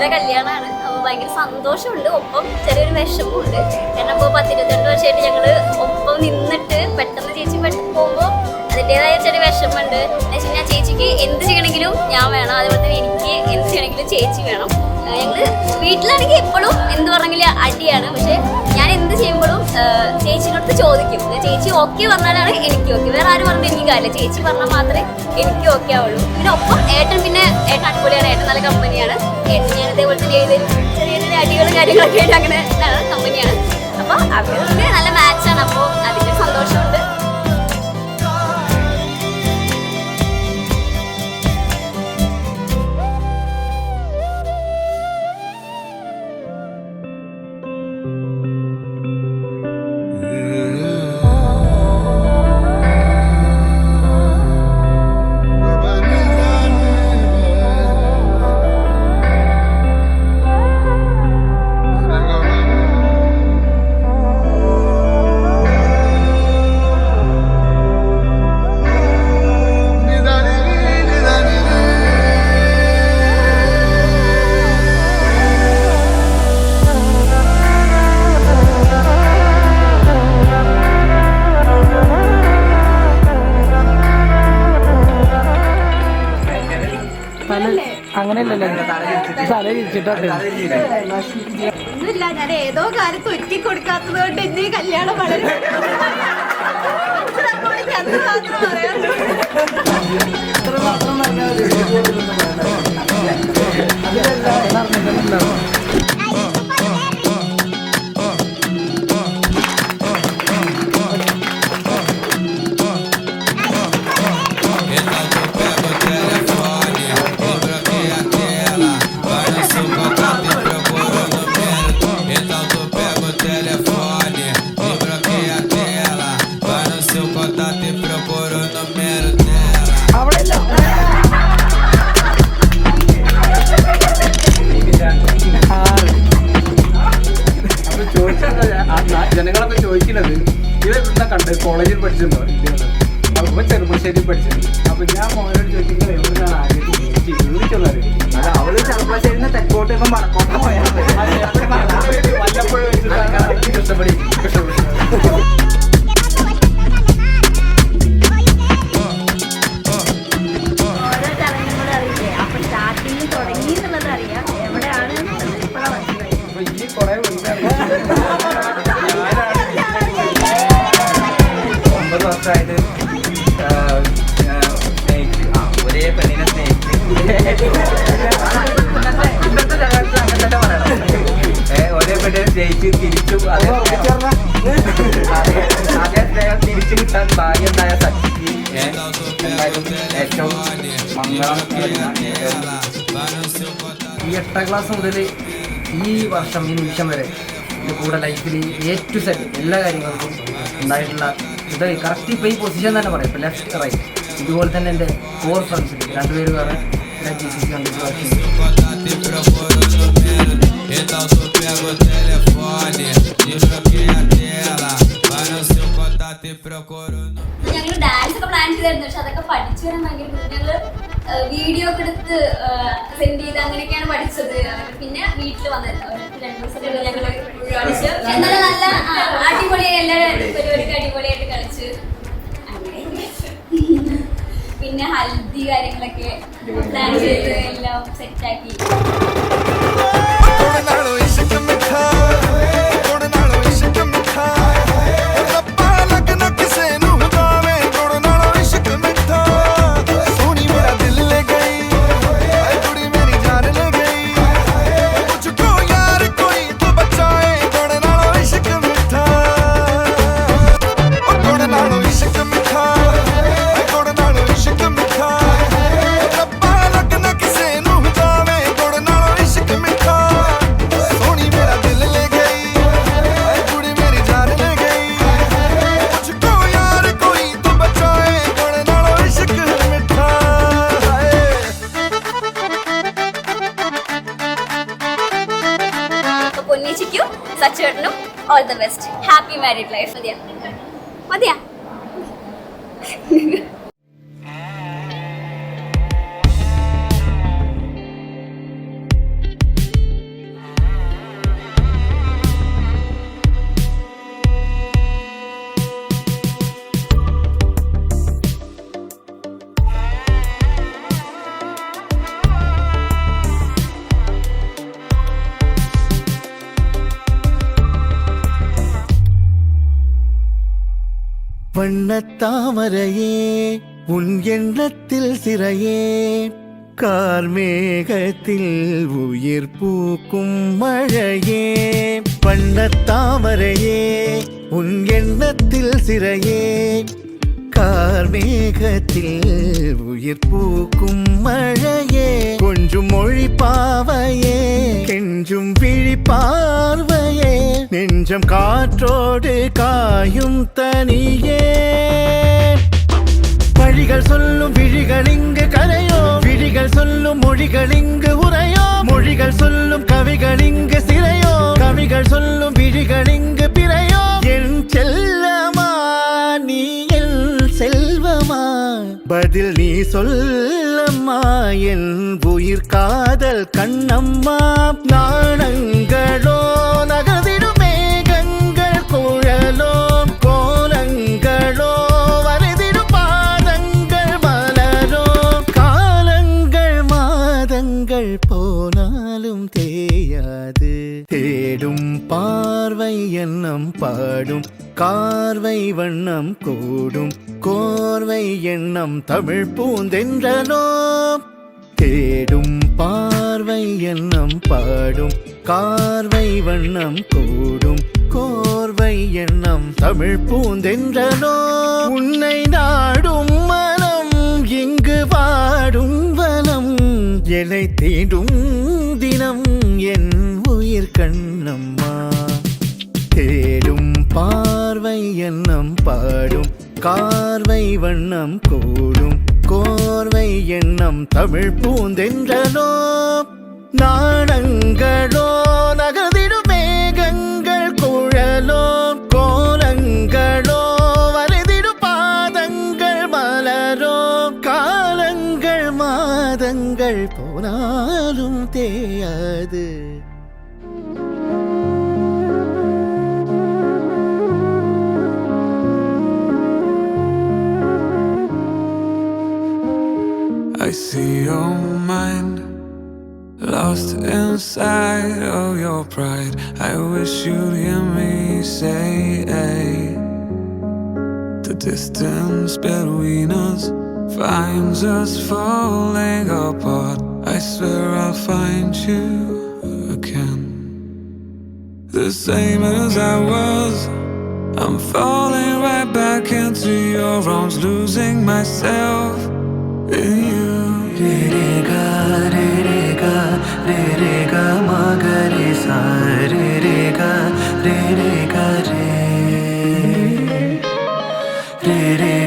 ചേച്ചിയുടെ കല്യാണമാണ്. അപ്പോൾ ഭയങ്കര സന്തോഷമുണ്ട്, ഒപ്പം ചെറിയൊരു വിഷമമുണ്ട്. കാരണം ഇപ്പോൾ 10-22 വർഷമായിട്ട് ഞങ്ങൾ ഒപ്പം നിന്നിട്ട് പെട്ടെന്ന് ചേച്ചി പോകുമ്പോൾ അതിൻ്റെതായ ചെറിയ വിഷമമുണ്ട്. എന്ന് വെച്ച് കഴിഞ്ഞാൽ ചേച്ചിക്ക് എന്ത് ചെയ്യണമെങ്കിലും ഞാൻ വേണം, അതുപോലെ തന്നെ എനിക്ക് എന്ത് ചെയ്യണമെങ്കിലും ചേച്ചി വേണം. ഞങ്ങൾ വീട്ടിലാണെങ്കിൽ എപ്പോഴും എന്ത് പറഞ്ഞെങ്കിലും അടിയാണ്. പക്ഷെ ഞാൻ എന്ത് ചെയ്യുമ്പോഴും ചേച്ചിനോട് ചോദിക്കും. ചേച്ചി ഓക്കെ പറഞ്ഞാലാണ് എനിക്ക് ഓക്കെ, വേറെ ആരും പറഞ്ഞിട്ട് എനിക്ക് കാര്യമില്ല. ചേച്ചി പറഞ്ഞാൽ മാത്രമേ എനിക്ക് ഓക്കെ ആവുള്ളൂ. പിന്നെ ഒപ്പം ഏട്ടൻ അടിപൊളിയാണ്, ഏട്ടൻ നല്ല കമ്പനിയാണ്. ഏട്ടൻ ഞാൻ ഇതേപോലെ തന്നെ ചെറിയ ചെറിയ അടികളും കാര്യങ്ങളൊക്കെ ആയിട്ട് അങ്ങനെ കമ്പനിയാണ്. അപ്പോൾ അവർക്ക് നല്ല മാച്ചാണ്. അപ്പോൾ അതിൻ്റെ സന്തോഷമുണ്ട്. അങ്ങനെയല്ലല്ലോ, തല തിരിച്ചിട്ടൊന്നുമില്ല. ഞാൻ ഏതോ കാലത്ത് ഒരുക്കി കൊടുക്കാത്തത് കൊണ്ട് എന്റെ കല്യാണം വളരെ അത് മാത്രം പറയാറുള്ളൂ. ജനങ്ങളൊക്കെ ചോദിക്കുന്നത് ഇവരെന്താ കണ്ടത്, കോളേജിൽ പഠിച്ചിട്ടുണ്ടോ? അപ്പൊ ചെറുപ്പശ്ശേരി പഠിച്ചിട്ടുണ്ട്. അപ്പൊ ഞാൻ മോനോട് ചോദിക്കുന്നത് എവിടുന്നാണ് ആദ്യം ചോദിക്കുന്നത്. അത് അവള് ചെറുപ്പശ്ശേരിന്ന് തെക്കോട്ട് ഇപ്പം വടക്കോട്ട് പോയാൽ വല്ലപ്പോഴും ഇഷ്ടപ്പെടും. ഒരേ പെണ്ണിനെ സ്നേഹിച്ച് ഒരേ പെണ്ണിനെ സ്നേഹിച്ച് തിരിച്ചും അതേ സ്നേഹം തിരിച്ചു കിട്ടാൻ ഭാഗ്യണ്ടായ സച്ചിക്ക് ഏറ്റവും മംഗളം. ഈ 8ാം ക്ലാസ് മുതൽ ഈ വർഷം ഈ നിമിഷം വരെ എൻ്റെ കൂടെ ലൈഫിൽ A to Z എല്ലാ കാര്യങ്ങൾക്കും ഉണ്ടായിട്ടുള്ള ഇത് കറക്റ്റ് ഇപ്പോൾ ഈ പൊസിഷൻ തന്നെ പറയാം. ഇപ്പോൾ ലെഫ്റ്റ് റൈറ്റ് ഇതുപോലെ തന്നെ എൻ്റെ 4 ഫ്രണ്ട്സിൽ 2 പേര് വേറെ GCC കണ്ടിട്ട് ഞങ്ങൾ ഡാൻസ് ഒക്കെ പ്ലാൻ ചെയ്തായിരുന്നു. പക്ഷെ അതൊക്കെ പഠിച്ചു വരാൻ ഭയങ്കര ഞങ്ങള് വീഡിയോ ഒക്കെ എടുത്ത് സെൻഡ് ചെയ്ത് അങ്ങനെയൊക്കെയാണ് പഠിച്ചത്. പിന്നെ വീട്ടിൽ വന്നത് 2 ദിവസം ഞങ്ങള് കളിച്ചു. എന്നാലും നല്ല അടിപൊളിയായി, എല്ലാ പരിപാടിക്കും അടിപൊളിയായിട്ട് കളിച്ച്. പിന്നെ ഹൽദി കാര്യങ്ങളൊക്കെ പ്ലാൻ ചെയ്ത് എല്ലാം സെറ്റാക്കി. സച്ചേട്ടനും all the best. Happy married life. മതിയാ. வண்ணத்தாமரையே உன் எண்ணத்தில் சிறையே கார்மேகத்தில் உயிர் பூக்கும் மழையே வண்ணத்தாமரையே உன் எண்ணத்தில் சிறையே கார்மேகத்தில் உயிர் பூக்கும் மழையே கொஞ்சம் மொழி பாவையே கெஞ்சும் விழி பார்வையே நெஞ்சம் காற்றோடு காயும் தனியே வழிகள் சொல்லும் விழிகள் இங்கு கரையோ விழிகள் சொல்லும் மொழிகள் இங்கு உரையோ மொழிகள் சொல்லும் கவிகள் இங்கு சிறையோ கவிகள் சொல்லும் விழிகள் இங்கு பிறையோ என் செல்லமா நீ என் செல்வமா பதில் நீ சொல்லம்மா என் உயிர் காதல் கண்ணம்மா நாணங்களோ நகர்ந்திடும் மேகங்கள் குழலோ கோலங்களோ வரைதிடும் பாதங்கள் மலரோ காலங்கள் மாதங்கள் போனாலும் தேயாது தேடும் பார்வை எண்ணம் பாடும் கார்வை வண்ணம் கூடும் கோர்வை எண்ணம் தமிழ் பூந்தென்றனோ தேடும் பார்வை எண்ணம் பாடும் கார்வை வண்ணம் கூடும் கோர்வை எண்ணம் தமிழ் பூந்தென்றனோ உன்னை நாடும் மனம் இங்கு வாடும் வனம் என்னை தீண்டும் தினம் என் உயிர் கண்ணம்மா தேடும் பார்வை எண்ணம் பாடும் கார்வை வண்ணம் கூடும் கோர்வை எண்ணம் தமிழ் பூந்தென்றனோ நாணங்களோ நகர்ந்திடும் மேகங்கள் குழலோ கோலங்களோ வரைதிடும் பாதங்கள் மலரோ காலங்கள் மாதங்கள் போனாலும் தேயாது I see your mind lost inside of your pride. I wish you'd hear me say, the distance between us finds us falling apart. I swear I'll find you again, the same as I was. I'm falling right back into your arms, losing myself in you. re re ga re re ga ma ga re sa re re ga re re ga re re